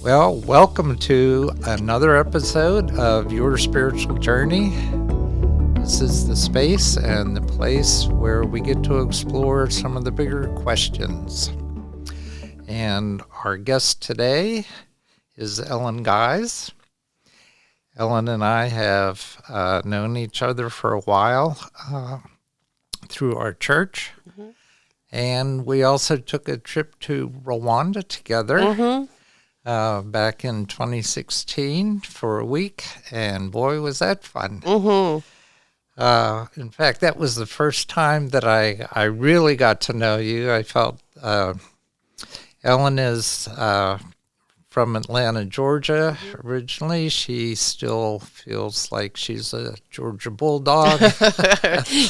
Well, welcome to another episode of Your Spiritual Journey. This is the space and the place where we get to explore some of the bigger questions. And our guest today is Ellen Guise. Ellen and I have known each other for a while through our church. Mm-hmm. And we also took a trip to Rwanda together. Mm-hmm. Back in 2016 for a week, and boy, was that fun. Mm-hmm. In fact, that was the first time that I really got to know you. I felt Ellen is from Atlanta, Georgia, originally. She still feels like she's a Georgia Bulldog.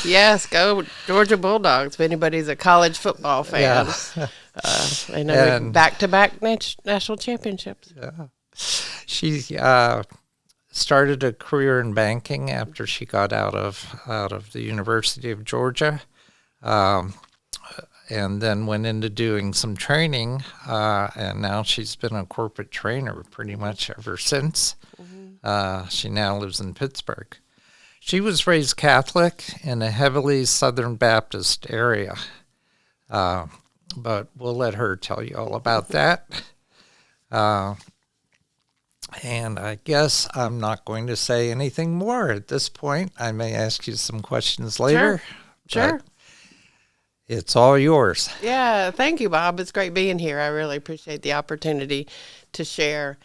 Yes, go Georgia Bulldogs if anybody's a college football fan. Yeah. I know back-to-back national championships. Yeah. She started a career in banking after she got out of the University of Georgia, and then went into doing some training, and now she's been a corporate trainer pretty much ever since. Mm-hmm. She now lives in Pittsburgh. She was raised Catholic in a heavily Southern Baptist area. But we'll let her tell you all about that. And I guess I'm not going to say anything more at this point. I may ask you some questions later. Sure. It's all yours. Yeah, thank you, Bob. It's great being here. I really appreciate the opportunity to share.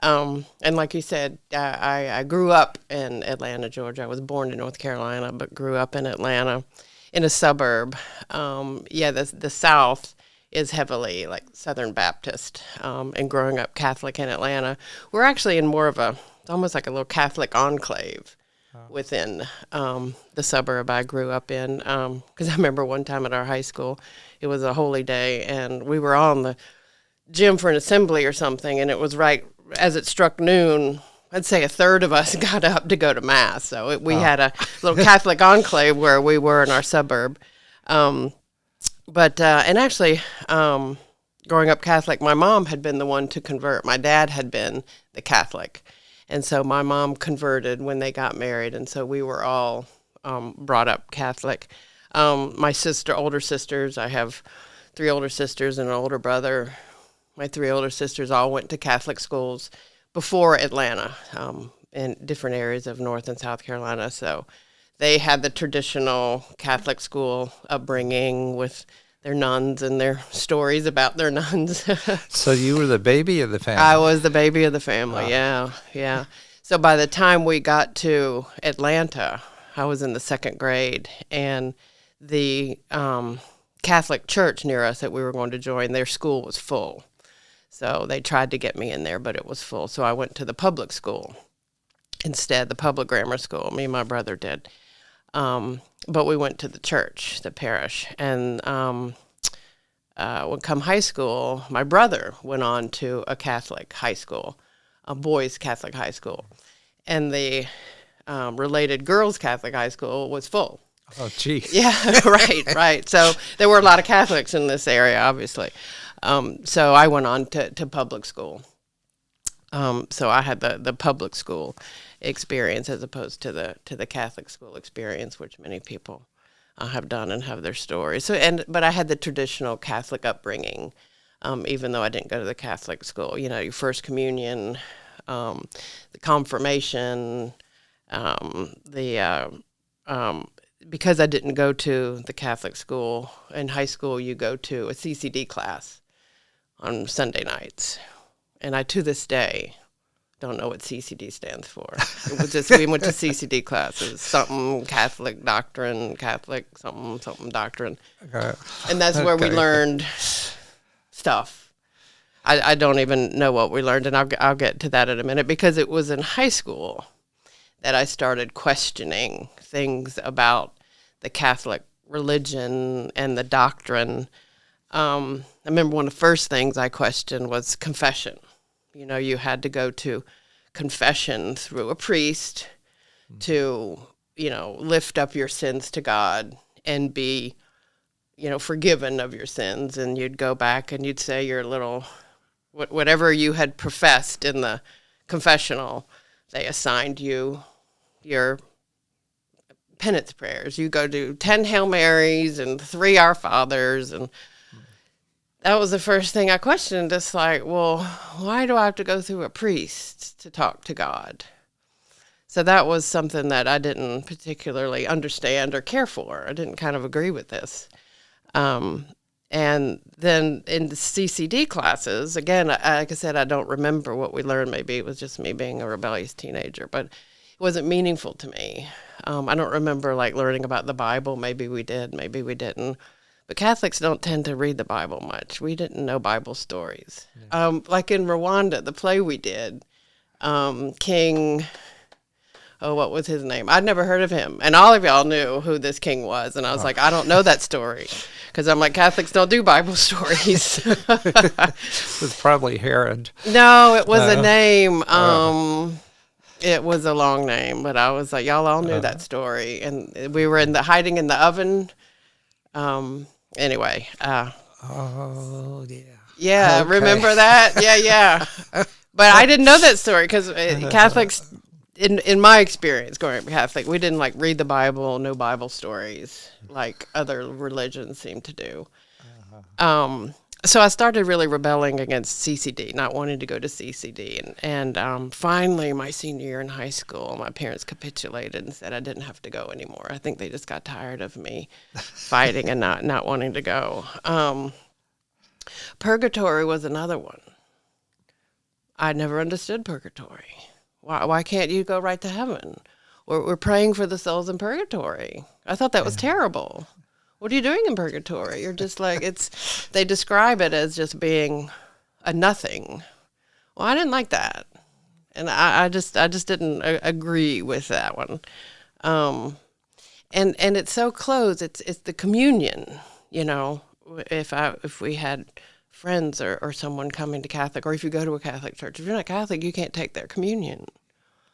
And like you said, I grew up in Atlanta, Georgia. I was born in North Carolina, but grew up in Atlanta in a suburb. The South is heavily like Southern Baptist, and growing up Catholic in Atlanta, we're actually in more of it's almost like a little Catholic enclave within the suburb I grew up in. Because I remember one time at our high school, it was a holy day, and we were on the gym for an assembly or something, and it was right as it struck noon. I'd say a third of us got up to go to Mass. So we had a little Catholic enclave where we were in our suburb. Growing up Catholic, my mom had been the one to convert. My dad had been the Catholic. And so my mom converted when they got married. And so we were all brought up Catholic. My older sisters, I have 3 older sisters and an older brother. My 3 older sisters all went to Catholic schools before Atlanta, in different areas of North and South Carolina. So they had the traditional Catholic school upbringing with their nuns and their stories about their nuns. So you were the baby of the family? I was the baby of the family, yeah. So by the time we got to Atlanta, I was in the 2nd grade, and the Catholic church near us that we were going to join, their school was full. So they tried to get me in there, but it was full. So I went to the public school instead, the public grammar school. Me and my brother did. But we went to the church, the parish. And when come high school, my brother went on to a Catholic high school, a boys' Catholic high school. And the related girls' Catholic high school was full. Oh, geez. Yeah, right. So there were a lot of Catholics in this area, obviously. So I went on to public school. So I had the public school experience as opposed to the Catholic school experience, which many people have done and have their stories. But I had the traditional Catholic upbringing, even though I didn't go to the Catholic school. You know, your first communion, the confirmation, because I didn't go to the Catholic school in high school, you go to a CCD class on Sunday nights. And I, to this day, don't know what CCD stands for. It was just, we went to CCD classes, something Catholic doctrine, Catholic something doctrine. Okay. And that's where we learned stuff. I don't even know what we learned, and I'll get to that in a minute, because it was in high school that I started questioning things about the Catholic religion and the doctrine. I remember one of the first things I questioned was confession. You know, you had to go to confession through a priest to, lift up your sins to God and be, forgiven of your sins. And you'd go back and you'd say your little whatever you had professed in the confessional, they assigned you your penance prayers. You go do 10 Hail Marys and 3 Our Fathers, and that was the first thing I questioned. It's like, well, why do I have to go through a priest to talk to God? So that was something that I didn't particularly understand or care for. I didn't kind of agree with this. And then in the CCD classes, again, like I said, I don't remember what we learned. Maybe it was just me being a rebellious teenager, but it wasn't meaningful to me. I don't remember like learning about the Bible. Maybe we did, maybe we didn't. But Catholics don't tend to read the Bible much. We didn't know Bible stories. Yeah. Like in Rwanda, the play we did, King, what was his name? I'd never heard of him. And all of y'all knew who this king was. And I was like, I don't know that story. Because I'm like, Catholics don't do Bible stories. It was probably Herod. No, it was a name. It was a long name. But I was like, y'all all knew that story. And we were hiding in the oven. Anyway. Oh, yeah. Yeah, okay. Remember that? Yeah. But I didn't know that story because Catholics, in my experience growing up Catholic, we didn't like read the Bible, know Bible stories like other religions seem to do. So I started really rebelling against CCD, not wanting to go to CCD. And finally, my senior year in high school, my parents capitulated and said I didn't have to go anymore. I think they just got tired of me fighting and not wanting to go. Purgatory was another one. I never understood purgatory. Why can't you go right to heaven? We're praying for the souls in purgatory. I thought that was terrible. What are you doing in purgatory? You're just like, they describe it as just being a nothing. Well, I didn't like that. And I just didn't agree with that one. And it's so close. It's the communion, you know, if we had friends or someone coming to Catholic, or if you go to a Catholic church, if you're not Catholic, you can't take their communion.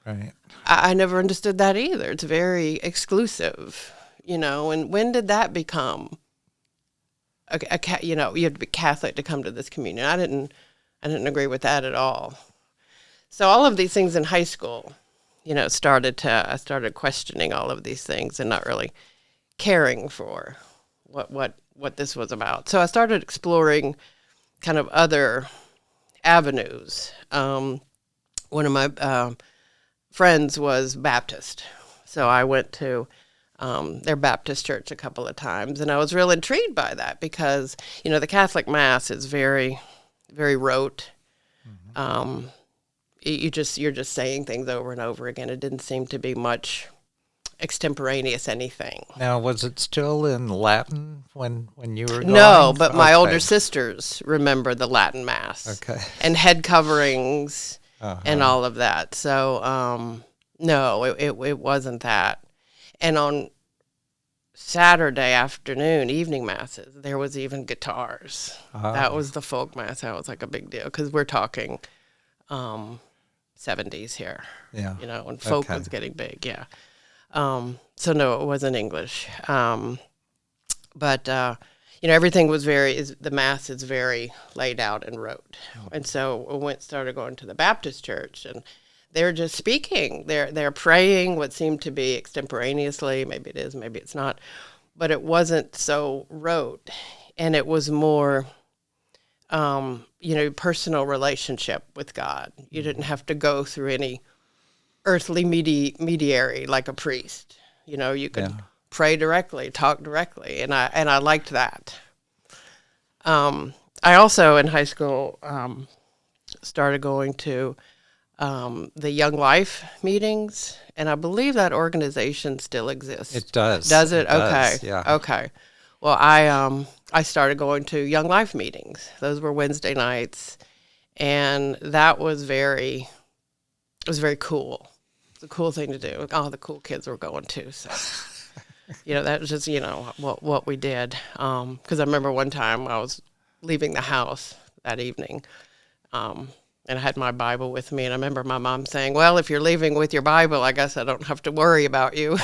Right. I never understood that either. It's very exclusive, you know. And when did that become you know, you have to be Catholic to come to this communion? I didn't agree with that at all. So all of these things in high school, you know, I started questioning all of these things and not really caring for what this was about. So I started exploring kind of other avenues. One of my friends was Baptist, so I went to their Baptist church a couple of times, and I was real intrigued by that because, you know, the Catholic Mass is very, very rote. Mm-hmm. You're just saying things over and over again. It didn't seem to be much extemporaneous anything. Now, was it still in Latin when you were going? No, but my older sisters remember the Latin Mass. Okay. And head coverings and all of that. So, no, it wasn't that. And on Saturday afternoon, evening masses, there was even guitars. That was the folk mass. That was like a big deal because we're talking 70s here. Yeah. You know, when folk was getting big, yeah. So no, it wasn't English. But you know, everything was the Mass is very laid out and rote. And so we started going to the Baptist church, and they're just speaking. They're praying what seemed to be extemporaneously. Maybe it is, maybe it's not. But it wasn't so rote. And it was more, you know, personal relationship with God. You didn't have to go through any earthly mediary like a priest. You know, you could pray directly, talk directly, and I liked that. I also in high school started going to the Young Life meetings, and I believe that organization still exists. It does. Does it? Okay. Does, yeah. Okay. Well, I started going to Young Life meetings. Those were Wednesday nights, and that was very cool. It's a cool thing to do. All the cool kids were going too, so you know, that was just, you know, what we did. Because I remember one time I was leaving the house that evening, and I had my Bible with me, and I remember my mom saying, "Well, if you're leaving with your Bible, I guess I don't have to worry about you."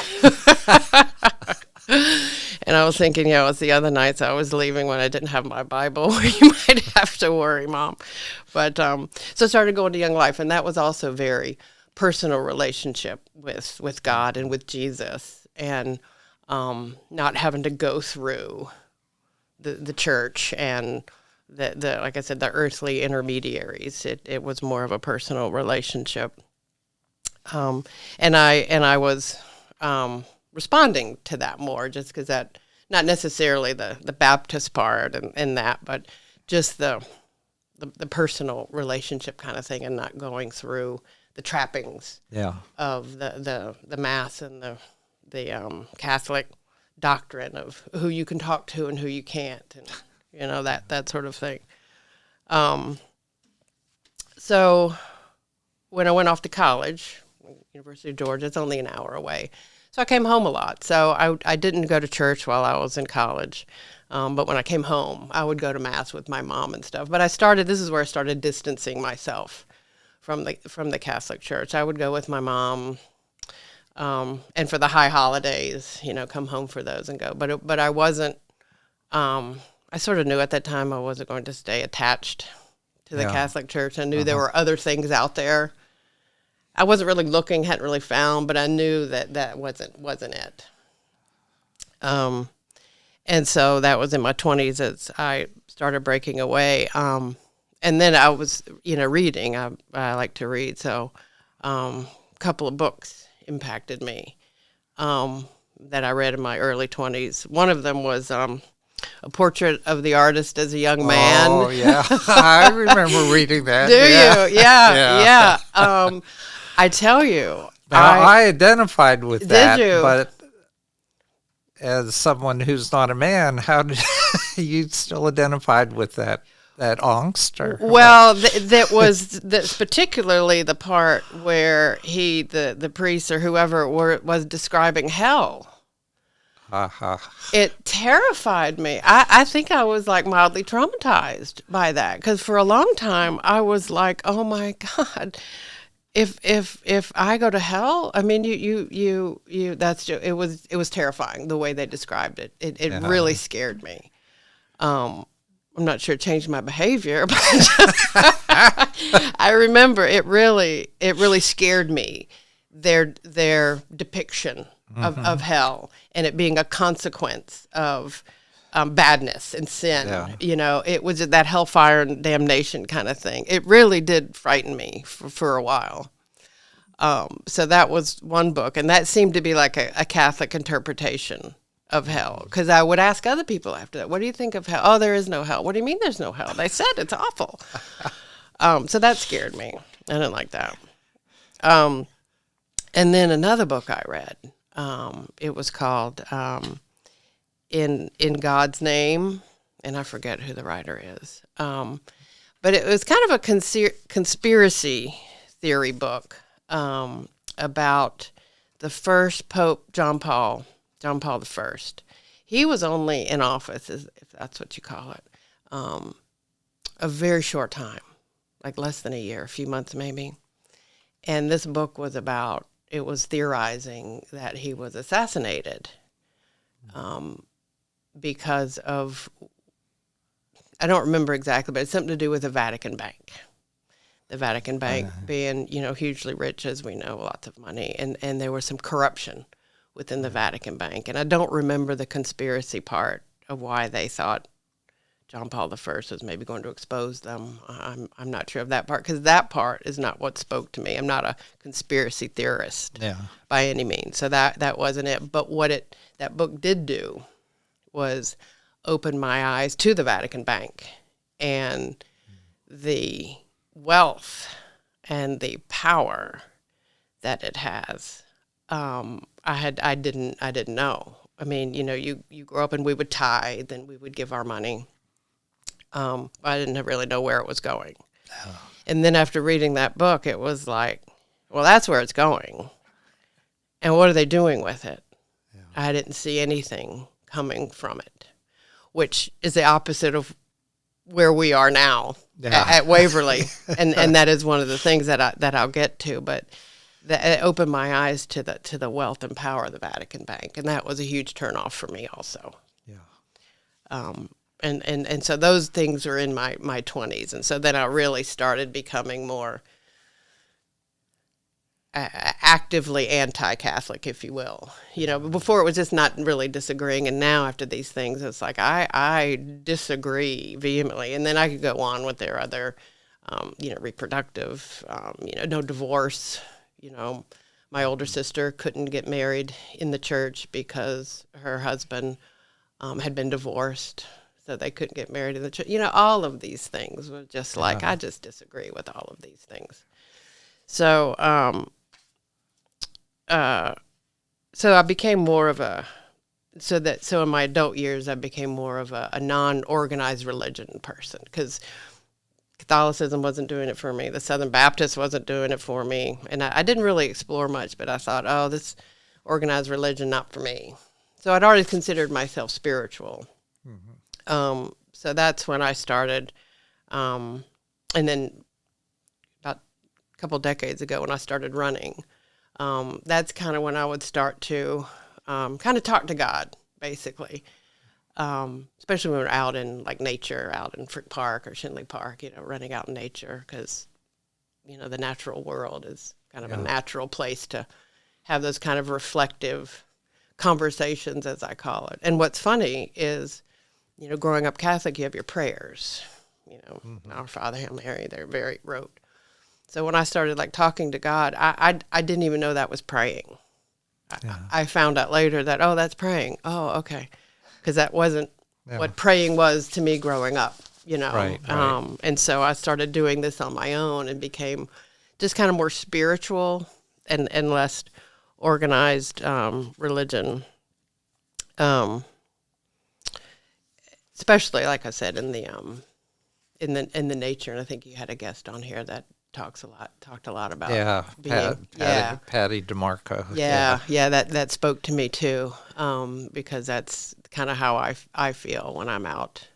And I was thinking, you know, it's the other nights I was leaving when I didn't have my Bible, where you might have to worry, Mom. But so I started going to Young Life, and that was also very personal relationship with God and with Jesus, and not having to go through the church and the like I said, the earthly intermediaries. It was more of a personal relationship, and I was responding to that more, just because that, not necessarily the Baptist part and that, but just the personal relationship kind of thing, and not going through the trappings of the Mass and the Catholic doctrine of who you can talk to and who you can't, and that sort of thing. So when I went off to college, University of Georgia, it's only an hour away. So I came home a lot. So I didn't go to church while I was in college. But when I came home, I would go to Mass with my mom and stuff. But this is where I started distancing myself from the Catholic Church. I would go with my mom, and for the high holidays, come home for those and go. But I wasn't, I sort of knew at that time I wasn't going to stay attached to the Catholic Church. I knew there were other things out there. I wasn't really looking, hadn't really found, but I knew that wasn't it. And so that was in my 20s as I started breaking away. And then I was, reading. I like to read, so a couple of books impacted me that I read in my early 20s. One of them was A Portrait of the Artist as a Young Man. Oh, yeah. I remember reading that. Do you? Yeah. I tell you. Now, I identified with that. Did you? But as someone who's not a man, how did you still identified with that angst? Or well, that's particularly the part where the priest or whoever was describing hell. It terrified me. I think I was like mildly traumatized by that, because for a long time I was like, oh my God, if I go to hell, I mean, you that's just, it was terrifying the way they described it. It really scared me. I'm not sure it changed my behavior, but I remember it really scared me. Their depiction of hell, and it being a consequence of badness and sin. It was that hellfire and damnation kind of thing. It really did frighten me for a while. So that was one book, and that seemed to be like a Catholic interpretation of hell, because I would ask other people after that, what do you think of hell? Oh, there is no hell. What do you mean there's no hell? They said it's awful. So that scared me. I didn't like that. And then another book I read, it was called In God's Name, and I forget who the writer is. But it was kind of a conspiracy theory book about the first Pope, John Paul I. He was only in office, if that's what you call it, a very short time, like less than a year, a few months maybe. And this book was theorizing that he was assassinated because of, I don't remember exactly, but it's something to do with the Vatican Bank. The Vatican Bank being, hugely rich, as we know, lots of money. And there was some corruption within the Vatican Bank. And I don't remember the conspiracy part of why they thought John Paul I was maybe going to expose them. I'm not sure of that part, because that part is not what spoke to me. I'm not a conspiracy theorist by any means. So that wasn't it. But what that book did do was open my eyes to the Vatican Bank and the wealth and the power that it has. I didn't know. I mean, you grow up and we would tithe and we would give our money. I didn't really know where it was going. Oh. And then after reading that book, it was like, well, that's where it's going. And what are they doing with it? Yeah. I didn't see anything coming from it, which is the opposite of where we are now at Waverly. and that is one of the things that I'll get to. But it opened my eyes to the wealth and power of the Vatican Bank. And that was a huge turnoff for me also. Yeah. And so those things were in my 20s. And so then I really started becoming more actively anti-Catholic, if you will. Before it was just not really disagreeing, and now after these things, it's like I disagree vehemently. And then I could go on with their other, reproductive, no divorce. My older sister couldn't get married in the church because her husband had been divorced, so they couldn't get married in the church. All of these things were just like, I just disagree with all of these things. So, so I became more of so in my adult years, I became more of a non-organized religion person, because Catholicism wasn't doing it for me. The Southern Baptist wasn't doing it for me. And I didn't really explore much, but I thought, oh, this organized religion, not for me. So I'd already considered myself spiritual. Mm-hmm. So that's when I started. And then about a couple decades ago, when I started running, that's kind of when I would start to kind of talk to God, basically. Especially when we're out in nature, out in Frick Park or Shinley Park, running out in nature, because, the natural world is kind of a natural place to have those kind of reflective conversations, as I call it. And what's funny is, growing up Catholic, you have your prayers, mm-hmm. Our Father, Hail Mary, they're very rote. So when I started talking to God, I didn't even know that was praying. Yeah. I found out later that, that's praying. Oh, okay. Because that wasn't what praying was to me growing up, Right. And so I started doing this on my own and became just kind of more spiritual and less organized religion. Especially, like I said, in the nature. And I think you had a guest on here that talked a lot about Patty DeMarco. Yeah, that spoke to me too, because that's kind of how I feel when I'm out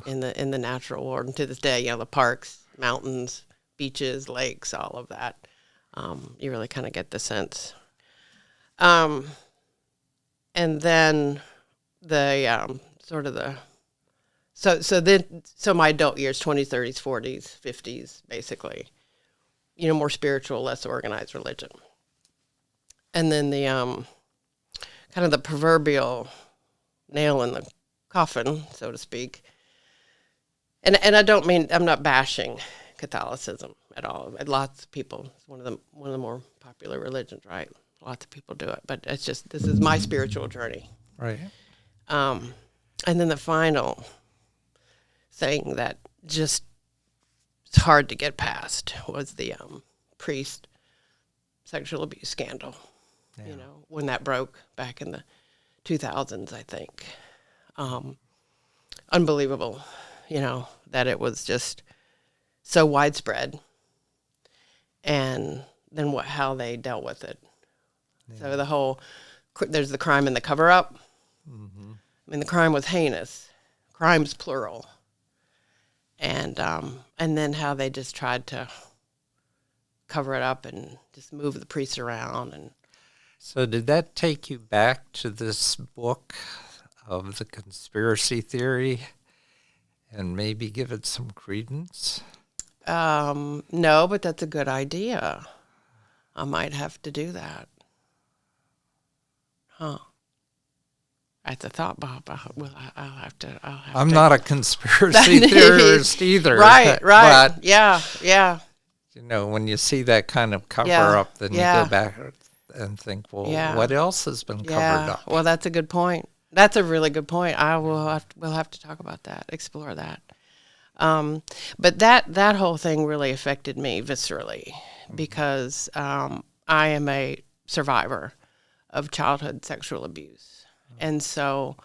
in the natural world. And to this day, the parks, mountains, beaches, lakes, all of that, you really kind of get the sense. And then the so my adult years, 20s, 30s, 40s, 50s, basically. More spiritual, less organized religion. And then the kind of the proverbial nail in the coffin, so to speak. And I don't mean, I'm not bashing Catholicism at all. Lots of people, it's one of the more popular religions, right? Lots of people do it, but it's just, this is my spiritual journey. Right. And then the final thing that just it's hard to get past was the priest sexual abuse scandal. Yeah. When that broke back in the 2000s, I think. Unbelievable, that it was just so widespread. And then how they dealt with it. Yeah. So there's the crime and the cover-up. Mm-hmm. I mean, the crime was heinous. Crimes plural. And then how they just tried to cover it up and just move the priests around. And so did that take you back to this book of the conspiracy theory and maybe give it some credence? No, but that's a good idea. I might have to do that. Huh. That's a thought, Bob. I'll have to. I'm not a conspiracy theorist either. Right. But, yeah. When you see that kind of cover up, then you go back and think, well, what else has been covered up? Well, that's a good point. That's a really good point. We'll have to talk about that, explore that. But that whole thing really affected me viscerally because I am a survivor of childhood sexual abuse. And so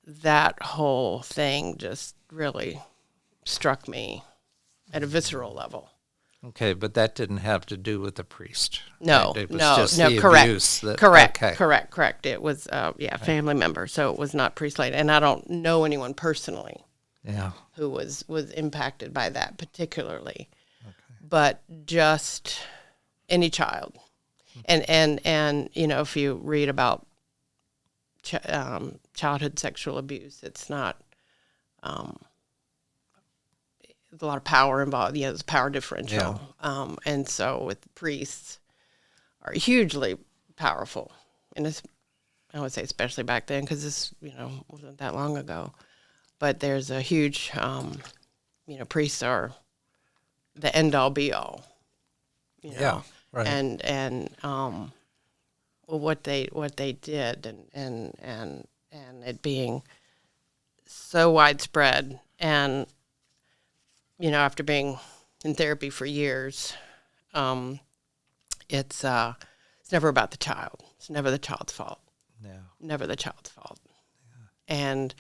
that whole thing just really struck me at a visceral level. Okay, but that didn't have to do with the priest. No, right? It was no, just no, the correct. Abuse that, correct, okay. correct. It was, family member, so it was not priest-related. And I don't know anyone personally who was impacted by that particularly, but just any child. And if you read about childhood sexual abuse, it's not there's a lot of power involved. There's a power differential. Yeah. And so with priests are hugely powerful. And it's, I would say especially back then, because this, wasn't that long ago. But there's a huge, priests are the end all be all. Yeah, right. And what they did and it being so widespread, and after being in therapy for years, it's never about the child. It's never the child's fault. No. Never the child's fault. Yeah. And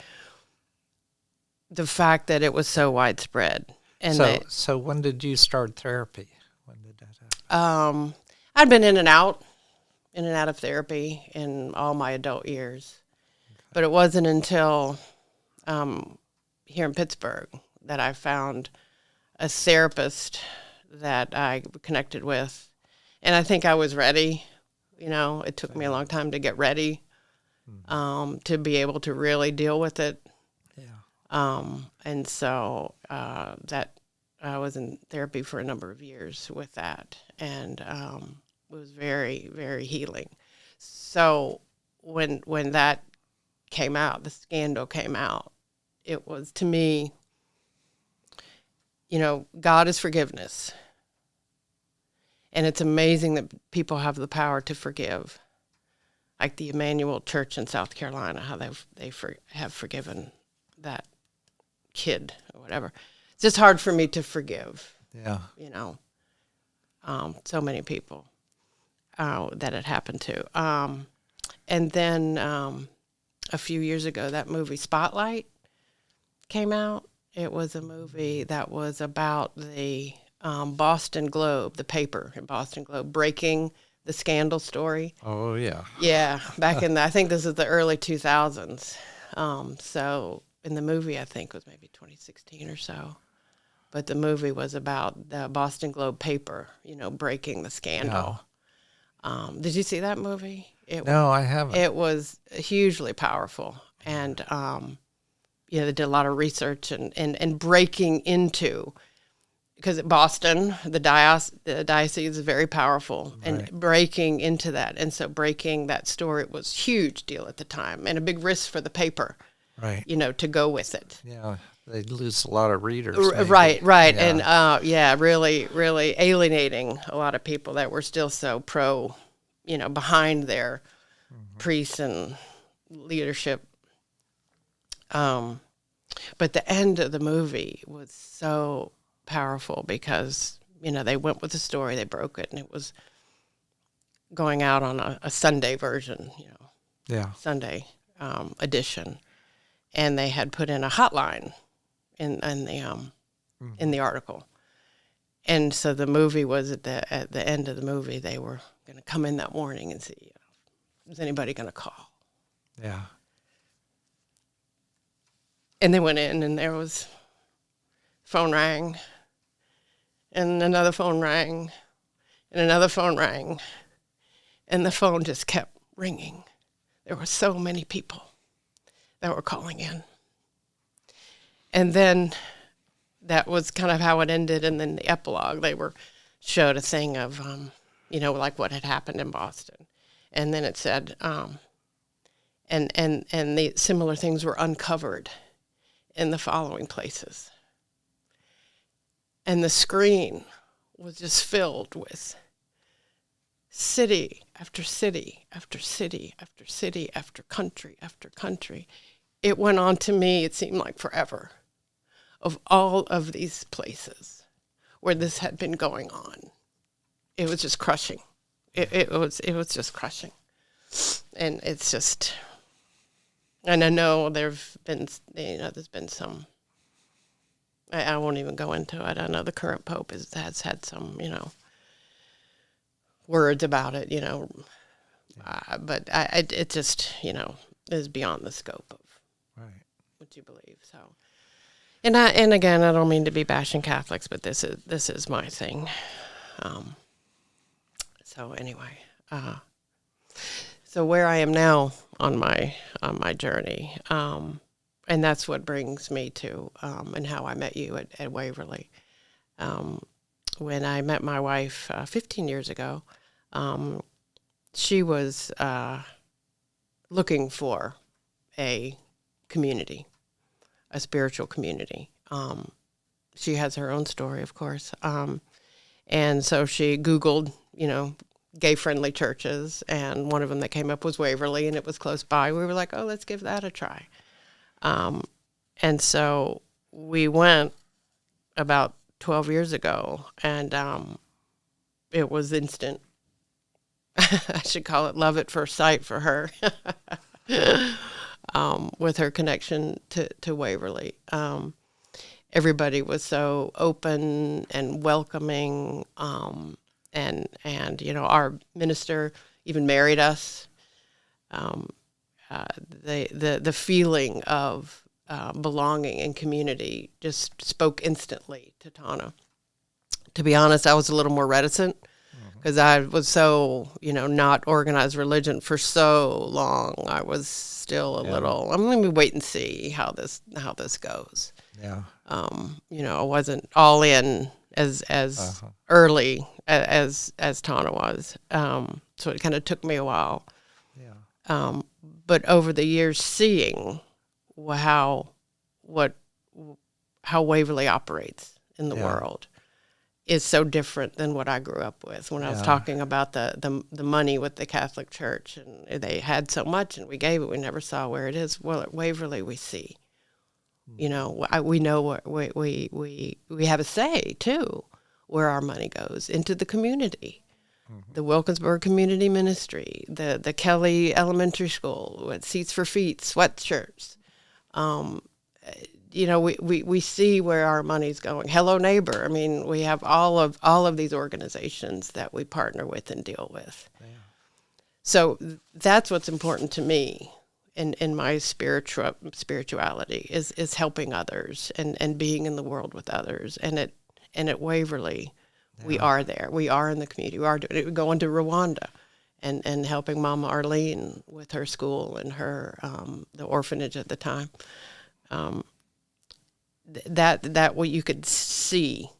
the fact that it was so widespread. And so when did you start therapy? When did that happen? I'd been in and out of therapy in all my adult years. Okay. But it wasn't until here in Pittsburgh that I found a therapist that I connected with. And I think I was ready. It took me a long time to get ready, to be able to really deal with it. Yeah. And so that I was in therapy for a number of years with that, and it was very, very healing. So when that came out, the scandal came out, it was, to me, God is forgiveness. And it's amazing that people have the power to forgive. Like the Emmanuel Church in South Carolina, how they have forgiven that kid or whatever. It's just hard for me to forgive. Yeah. So many people that it happened to. And then a few years ago, that movie Spotlight came out. It was a movie that was about the Boston Globe, the paper in Boston Globe, breaking the scandal story. Oh, yeah. Yeah, back in I think this is the early 2000s. So in the movie, I think was maybe 2016 or so. But the movie was about the Boston Globe paper, breaking the scandal. Yeah. Did you see that movie? No, I haven't. It was hugely powerful. And, they did a lot of research and breaking into, because Boston, the diocese is very powerful, and right. Breaking into that. And so breaking that story, it was a huge deal at the time and a big risk for the paper, right? To go with it. Yeah, they'd lose a lot of readers. Maybe. Right. Yeah. And, really, really alienating a lot of people that were still so pro, behind their priests and leadership. But the end of the movie was so powerful because, they went with the story, they broke it, and it was going out on a Sunday version, yeah, Sunday edition. And they had put in a hotline in the article. And so the movie was at the end of the movie, they were going to come in that morning and see, is anybody going to call? Yeah. And they went in, and there was, phone rang, and another phone rang, and another phone rang, and the phone just kept ringing. There were so many people that were calling in. And then that was kind of how it ended, and then the epilogue, they showed a thing of, like what had happened in Boston. And then it said, and the similar things were uncovered in the following places. And the screen was just filled with city after city after city after city after country after country. It went on to me, it seemed like forever, of all of these places where this had been going on. It was just crushing. It was just crushing. And it's just... And I know there's been some, I won't even go into it. I know the current Pope has had some, words about it, but it just, is beyond the scope of what you believe. So, and again, I don't mean to be bashing Catholics, but this is my thing. So anyway, so where I am now on my journey, and that's what brings me to and how I met you at Waverly. When I met my wife 15 years ago, she was looking for a community, a spiritual community. She has her own story, of course. And so she Googled, gay-friendly churches, and one of them that came up was Waverly, and it was close by. We were like, oh, let's give that a try. And so we went about 12 years ago, and it was instant. I should call it love at first sight for her, with her connection to Waverly. Everybody was so open and welcoming, and our minister even married us. The feeling of belonging and community just spoke instantly to Tana. To be honest, I was a little more reticent because I was so, not organized religion for so long. I was still a little, I'm going to wait and see how this goes. Yeah. I wasn't all in as early as Tana was. So it kind of took me a while. Yeah. But over the years, seeing how Waverly operates in the world is so different than what I grew up with. When I was talking about the money with the Catholic Church, and they had so much, and we gave it, we never saw where it is. Well, at Waverly, we see. We know what we have a say too, where our money goes into the community. The Wilkinsburg Community Ministry, the Kelly Elementary School with Seats for Feet, sweatshirts. We see where our money's going. Hello Neighbor. I mean, we have all of these organizations that we partner with and deal with. Yeah. So that's what's important to me in my spirituality is helping others and being in the world with others. And at Waverly, we are there. We are in the community. We are doing it. Going to Rwanda and helping Mama Arlene with her school and her the orphanage at the time. That what you could see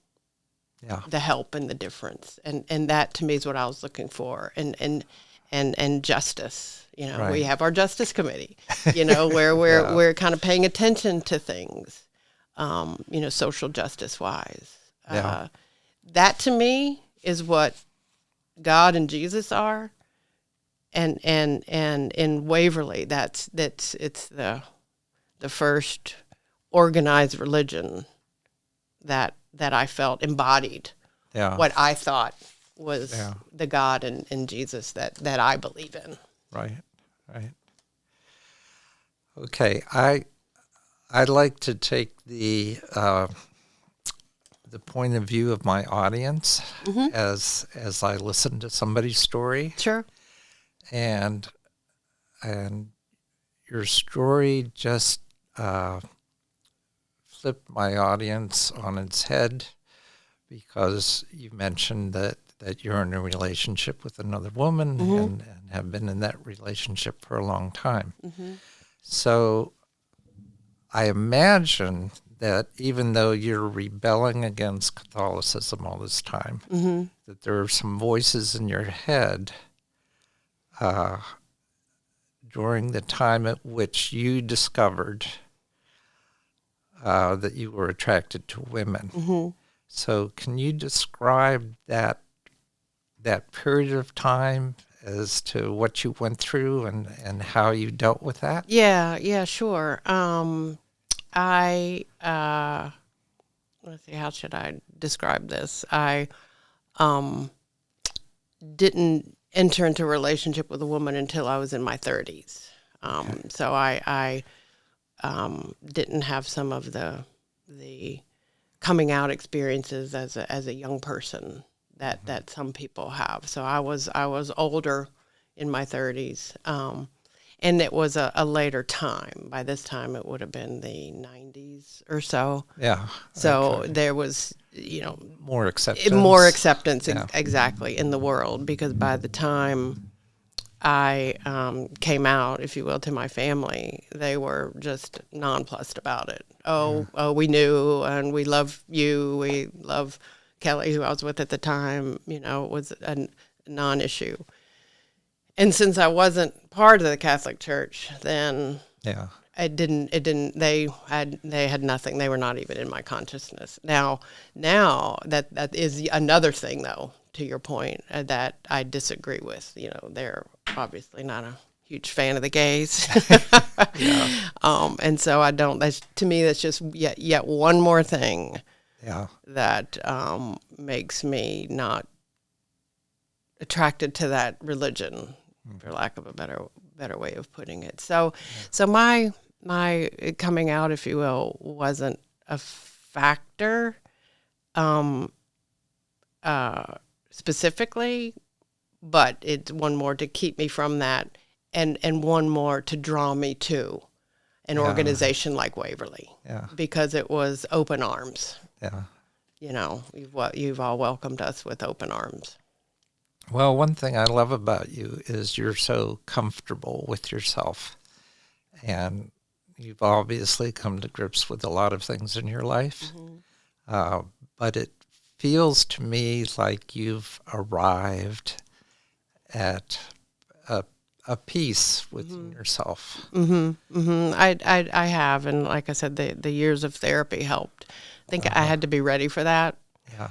the help and the difference. And that to me is what I was looking for. And justice. We have our justice committee, where we're kind of paying attention to things, social justice wise. That to me is what God and Jesus are, and in Waverly, it's the first organized religion that I felt embodied what I thought was the God and Jesus that I believe in. Right. Okay, I'd like to take the point of view of my audience as I listen to somebody's story. Sure. And your story just flipped my audience on its head, because you mentioned that you're in a relationship with another woman and have been in that relationship for a long time. So I imagine that even though you're rebelling against Catholicism all this time, that there are some voices in your head during the time at which you discovered that you were attracted to women. So can you describe that period of time as to what you went through and how you dealt with that? Yeah, sure. Let's see, how should I describe this? I didn't enter into a relationship with a woman until I was in my 30s. So I didn't have some of the coming out experiences as a young person that some people have. So I was older in my 30s. And it was a later time. By this time, it would have been the 90s or so. Yeah. So there was, more acceptance. More acceptance, exactly, in the world. Because by the time I came out, if you will, to my family, they were just nonplussed about it. Oh, we knew, and we love you. We love Kelly, who I was with at the time. You know, it was a non-issue. And since I wasn't part of the Catholic Church, then Yeah. they had nothing. They were not even in my consciousness. Now that is another thing, though, to your point, that I disagree with. You know, they're obviously not a huge fan of the gays. Yeah. And so I don't, to me, that's just yet one more thing Yeah. that makes me not attracted to that religion, for lack of a better way of putting it. So my coming out, if you will, wasn't a factor specifically, but it's one more to keep me from that, and one more to draw me to an organization like Waverly, because it was open arms. Yeah. You know, you've all welcomed us with open arms. Well, one thing I love about you is you're so comfortable with yourself, and you've obviously come to grips with a lot of things in your life, but it feels to me like you've arrived at a peace within yourself. I have, and like I said, the years of therapy helped. I think I had to be ready for that. Yeah.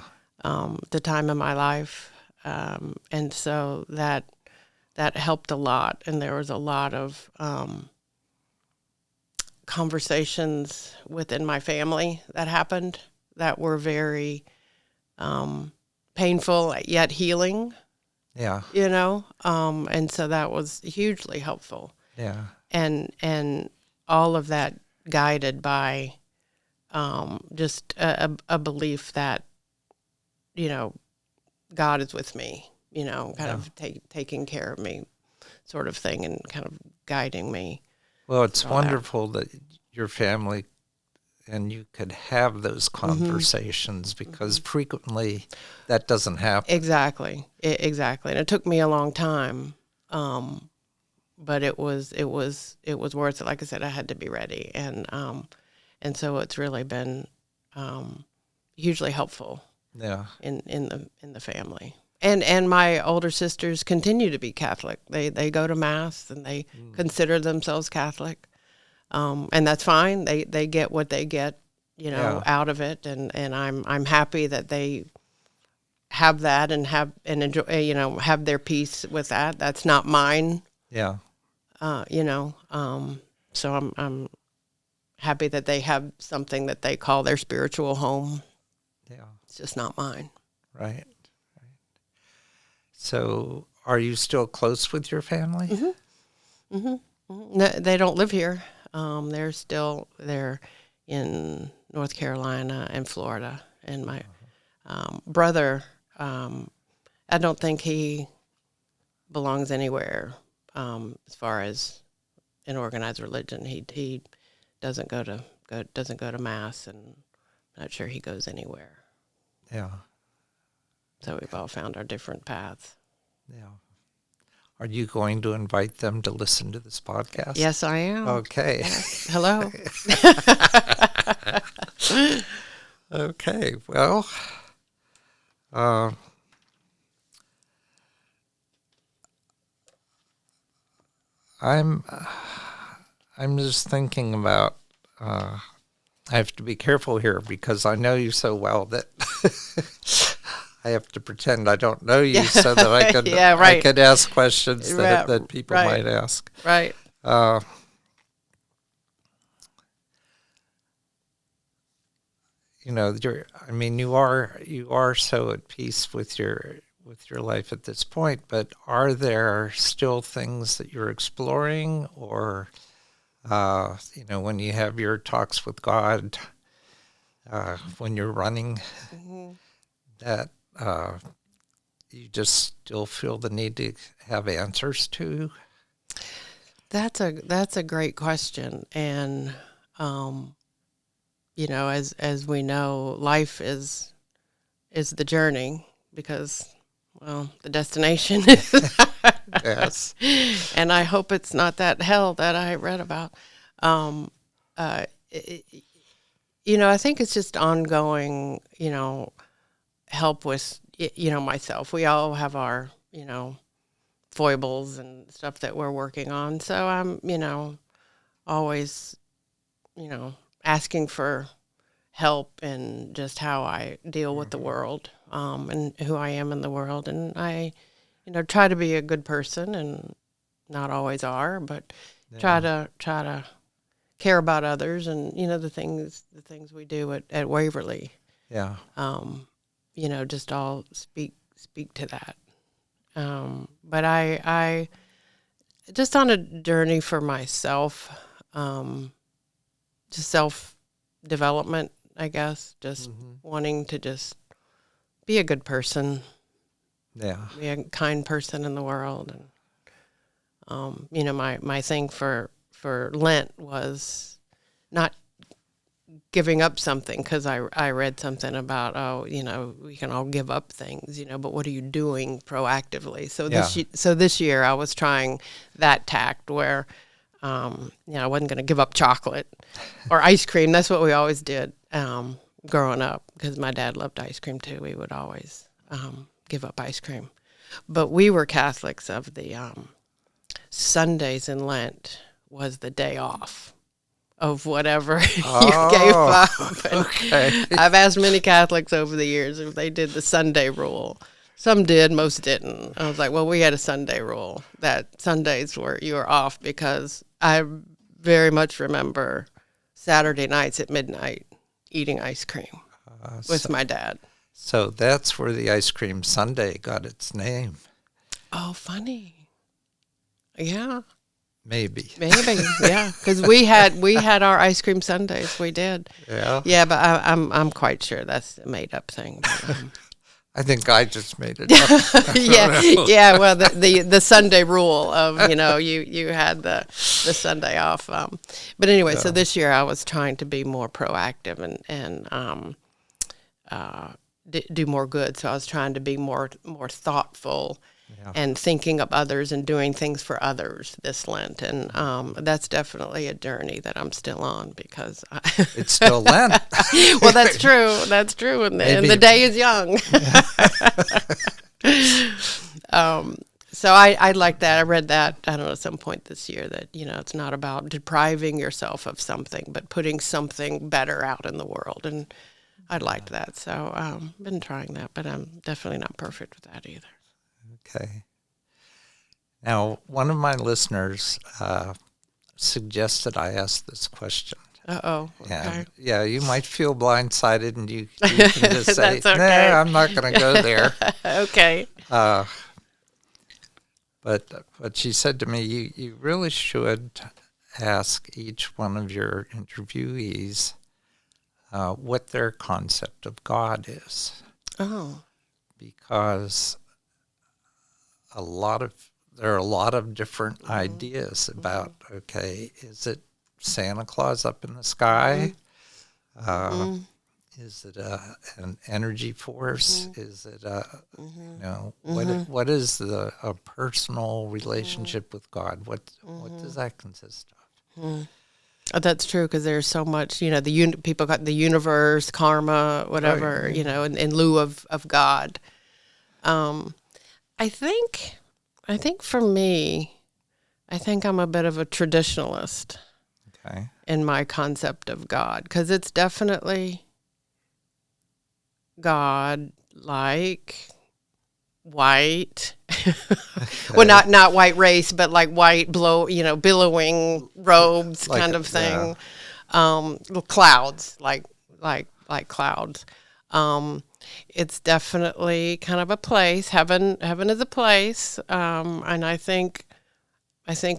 The time in my life. And so that helped a lot. And there was a lot of conversations within my family that happened that were very painful yet healing. Yeah. You know, and so that was hugely helpful. Yeah. And all of that guided by just a belief that, you know, God is with me, you know, kind of taking care of me, sort of thing, and kind of guiding me. Well, it's wonderful that your family and you could have those conversations, because frequently that doesn't happen. Exactly. Exactly. And it took me a long time, but it was worth it. Like I said, I had to be ready, and so it's really been hugely helpful. Yeah. In the family. And my older sisters continue to be Catholic. They go to Mass, and they consider themselves Catholic. And that's fine. They get what they get, you know, out of it, and I'm happy that they have that and enjoy, you know, have their peace with that. That's not mine. Yeah. You know, so I'm happy that they have something that they call their spiritual home. Yeah. It's just not mine. Right. So, are you still close with your family? No, they don't live here. They're in North Carolina and Florida. And my brother, I don't think he belongs anywhere as far as an organized religion. He doesn't go to Mass, and not sure he goes anywhere. Yeah. So we've all found our different paths. Yeah. Are you going to invite them to listen to this podcast? Yes, I am. Okay. Yes. Hello. Okay. Well, I'm just thinking about. I have to be careful here because I know you so well that I have to pretend I don't know you so that I can I could ask questions that people might ask. Right. You know, you are so at peace with your life at this point, but are there still things that you're exploring, or you know, when you have your talks with God, when you're running, that you just still feel the need to have answers to? That's a great question, and you know, as we know, life is the journey, because well, the destination is. Yes. And I hope it's not that hell that I read about. I think it's just ongoing, help with, myself. We all have our, foibles and stuff that we're working on. So I'm, always, asking for help in just how I deal with the world, and who I am in the world. And I, try to be a good person, and not always are, but try to care about others, and the things we do at Waverly. Yeah. Just all speak to that. But I just on a journey for myself, just self development, I guess, just wanting to just be a good person. Yeah. Be a kind person in the world. And my thing for Lent was not giving up something, because I read something about, we can all give up things, but what are you doing proactively? So this year I was trying that tact where I wasn't going to give up chocolate or ice cream. That's what we always did growing up, because my dad loved ice cream too. We would always give up ice cream. But we were Catholics of the Sundays in Lent was the day off of whatever you gave up. And Okay. I've asked many Catholics over the years if they did the Sunday rule. Some did, most didn't. I was like, well, we had a Sunday rule that Sundays you were off, because I very much remember Saturday nights at midnight eating ice cream with my dad. So that's where the ice cream sundae got its name. Oh, funny. Yeah. Maybe. Yeah, because we had our ice cream sundaes. We did. Yeah. But I'm quite sure that's a made up thing. I think I just made it up. Yeah. Well, the Sunday rule of you had the Sunday off. But anyway, so this year I was trying to be more proactive and do more good. So I was trying to be more thoughtful. Yeah. And thinking of others and doing things for others this Lent. And that's definitely a journey that I'm still on, because it's still Lent. Well, that's true. That's true. And the day is young. So I like that. I read that, I don't know, at some point this year, that, it's not about depriving yourself of something, but putting something better out in the world. And I liked that. So I've been trying that, but I'm definitely not perfect with that either. Okay. Now, one of my listeners suggested I ask this question. Uh-oh. Okay. And, you might feel blindsided, and you can just say, That's okay. "Nah, I'm not going to go there." Okay. But she said to me, you really should ask each one of your interviewees what their concept of God is. Oh. Because there are a lot of different ideas about, okay, is it Santa Claus up in the sky? Is it an energy force? Is it what is a personal relationship with God? What does that consist of? Oh, that's true, because there's so much, people got the universe, karma, whatever, right. In lieu of God. I think for me, I think I'm a bit of a traditionalist. Okay. In my concept of God, because it's definitely God, like white. Okay. Well, not white race, but like white billowing robes, like kind of thing. Yeah. Clouds, like clouds. It's definitely kind of a place. Heaven is a place, and I think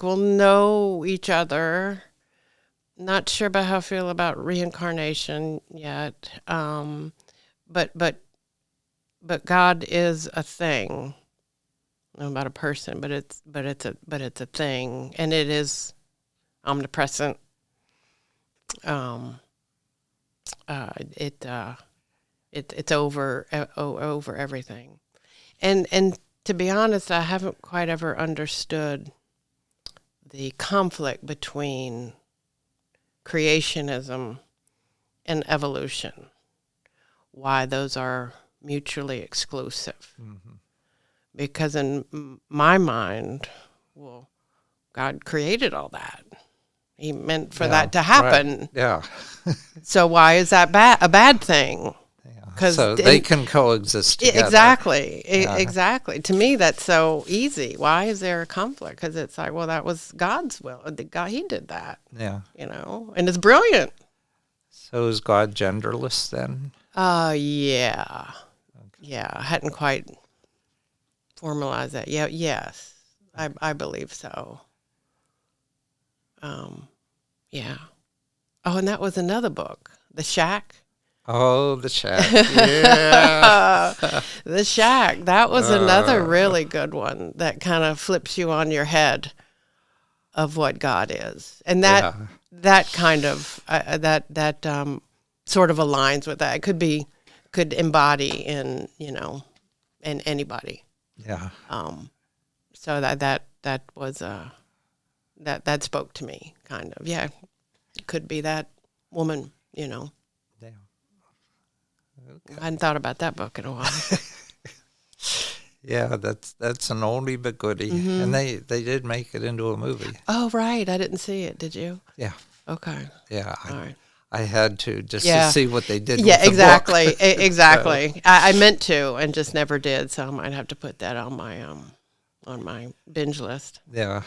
we'll know each other. Not sure about how I feel about reincarnation yet, but God is a thing. I don't know about a person, but it's a thing, and it is omnipresent. It's over everything, And to be honest, I haven't quite ever understood the conflict between creationism and evolution, why those are mutually exclusive. Mm-hmm. Because in my mind, well, God created all that. He meant for that to happen. Right. Yeah. So why is that a bad thing? Yeah. So they can coexist together. Exactly. Yeah. Exactly. To me, that's so easy. Why is there a conflict? Because it's like, well, that was God's will. God, He did that. Yeah. And it's brilliant. So is God genderless then? Yeah. Okay. Yeah. I hadn't quite formalized that. Yeah. Yes. I believe so. Yeah. Oh, and that was another book, The Shack. Oh, The Shack. Yeah. The Shack. That was another really good one that kind of flips you on your head of what God is. And that kind of, that sort of aligns with that. It could embody in anybody. Yeah. So that was, that spoke to me kind of. Yeah. It could be that woman, Yeah. I hadn't thought about that book in a while. Yeah, that's an oldie but goodie. Mm-hmm. And they did make it into a movie. Oh, right. I didn't see it. Did you? Yeah. Okay. Yeah. All right. I had to just to see what they did with the exactly. book. Exactly. So. I meant to and just never did, so I might have to put that on my binge list. Yeah.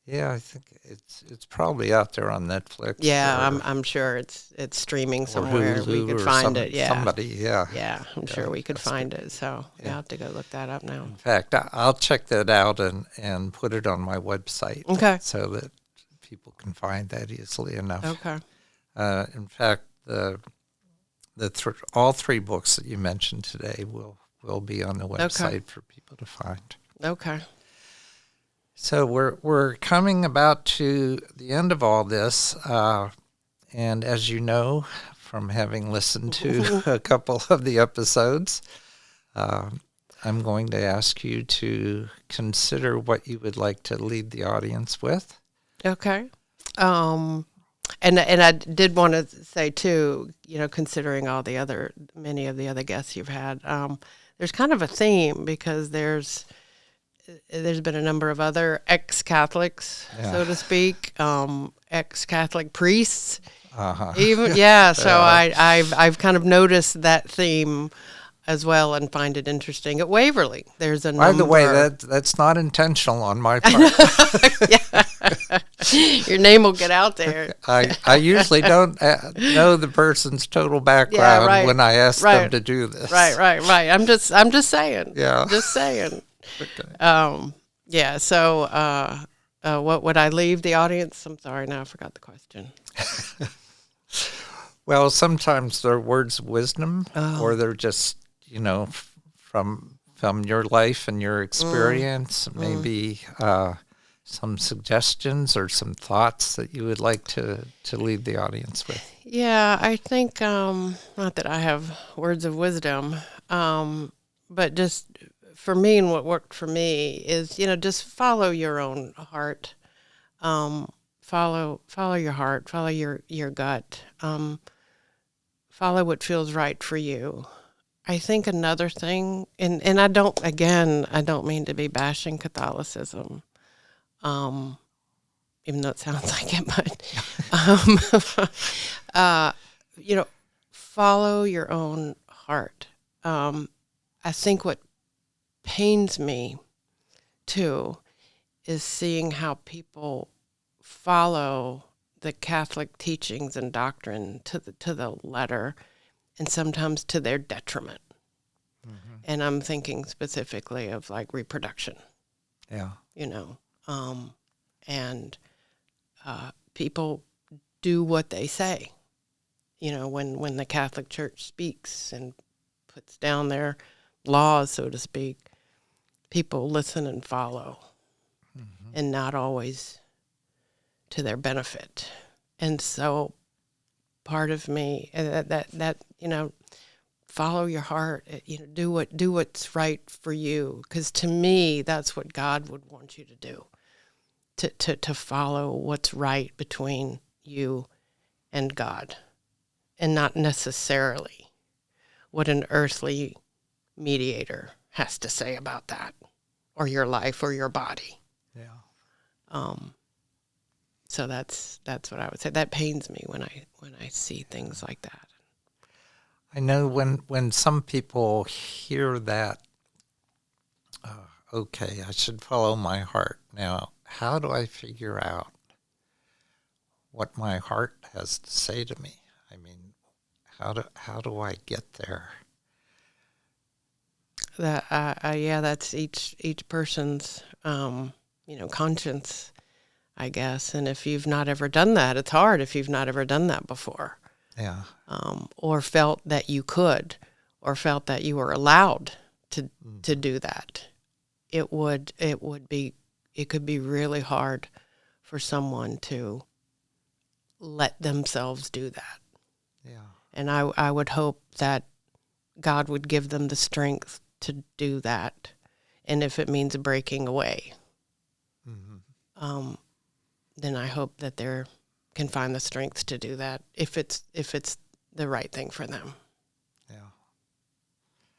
Yeah, I think it's probably out there on Netflix. Yeah, I'm sure it's streaming somewhere. Hulu We could or find it. Yeah, somebody. Yeah, yeah, I'm sure we could find it. So Yeah. I'll have to go look that up now. In fact, I'll check that out and put it on my website. Okay. So that people can find that easily enough. Okay. In fact, all three books that you mentioned today will be on the website for people to find. Okay. So we're coming about to the end of all this, and as you know from having listened to a couple of the episodes, I'm going to ask you to consider what you would like to lead the audience with. Okay. And I did want to say too, considering many of the other guests you've had, there's kind of a theme because there's been a number of other ex-Catholics, so to speak, ex-Catholic priests, even So I've kind of noticed that theme as well and find it interesting. At Waverly, there's a number. By the way, that's not intentional on my part. Your name will get out there. I usually don't know the person's total background when I ask them to do this. Right. I'm just saying. Yeah. Just saying. Okay. Yeah. So, what would I leave the audience? I'm sorry. Now I forgot the question. Well, sometimes they're words of wisdom, or they're just from your life and your experience. Maybe some suggestions or some thoughts that you would like to leave the audience with. Yeah, I think not that I have words of wisdom, but just. For me, and what worked for me is, just follow your own heart. Follow your heart. Follow your gut. Follow what feels right for you. I think another thing, and I don't mean to be bashing Catholicism, even though it sounds like it, but follow your own heart. I think what pains me too is seeing how people follow the Catholic teachings and doctrine to the letter, and sometimes to their detriment. Mm-hmm. And I'm thinking specifically of like reproduction. Yeah. And people do what they say. When the Catholic Church speaks and puts down their laws, so to speak, people listen and follow, and not always to their benefit. And so part of me, that follow your heart. Do what's right for you. Because to me, that's what God would want you to do. To follow what's right between you and God, and not necessarily what an earthly mediator has to say about that, or your life, or your body. Yeah. So that's what I would say. That pains me when I see things like that. I know when some people hear that, okay, I should follow my heart. Now, how do I figure out what my heart has to say to me? I mean, how do I get there? That's each person's conscience, I guess. And if you've not ever done that, it's hard if you've not ever done that before. Yeah. Or felt that you could, or felt that you were allowed to do that. It could be really hard for someone to let themselves do that. Yeah. And I would hope that God would give them the strength to do that. And if it means breaking away, then I hope that they can find the strength to do that if it's the right thing for them. Yeah.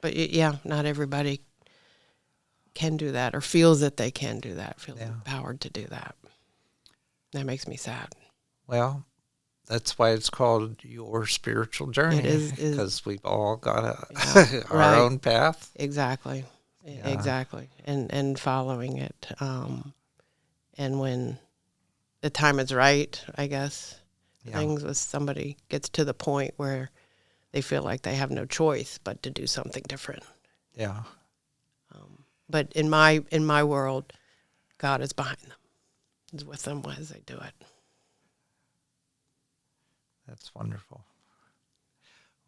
But not everybody can do that, or feels that they can do that, feels empowered to do that. That makes me sad. Well, that's why it's called Your Spiritual Journey. It is because we've all got our right. own path. Exactly. Yeah. Exactly. And following it. And when the time is right, I guess, things with somebody gets to the point where they feel like they have no choice but to do something different. Yeah. But in my world, God is behind them. He's with them as they do it. That's wonderful.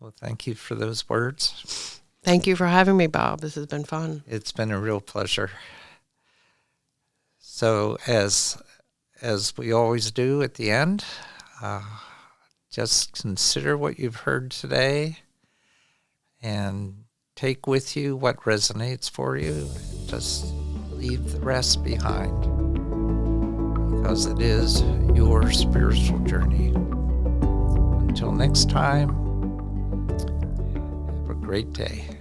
Well, thank you for those words. Thank you for having me, Bob. This has been fun. It's been a real pleasure. So as we always do at the end, just consider what you've heard today and take with you what resonates for you. Just leave the rest behind, because it is your spiritual journey. Until next time, have a great day.